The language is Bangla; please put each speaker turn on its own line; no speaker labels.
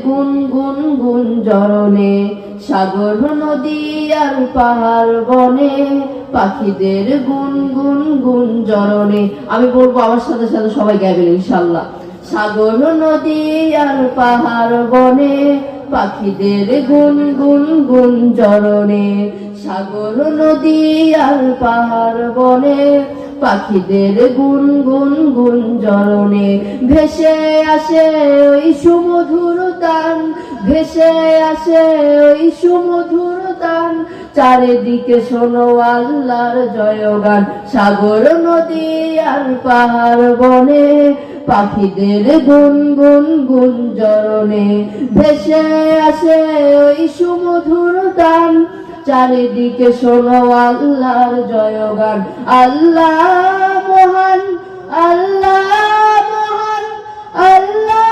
গুন গুন গুন জরনে সাগর নদী আর পাহাড় বনে পাখিদের গুন গুন গুন জরনে। আমি বলবো, আমার সাথে সাথে সবাই গাইবেন ইনশাআল্লাহ। সাগর নদী আর পাহাড় বনে পাখিদের গুন গুন গুন জরনে। সাগর নদী আর পাহাড় বনে পাখিদের গুন গুন গুন জরনে। ভেসে আসে ওই সুমধুর তান, ভেসে আসে ওই সুমধুর তান, চারিদিকে শোনো আল্লাহর জয়গান। সাগর নদী আর পাহাড় বনে পাখিদের গুন গুন গুন জরনে। ভেসে আসে ওই সুমধুর তান, চারিদিকে শোনো আল্লাহর জয়গান। আল্লাহ মহান, আল্লাহ মহান, আল্লাহ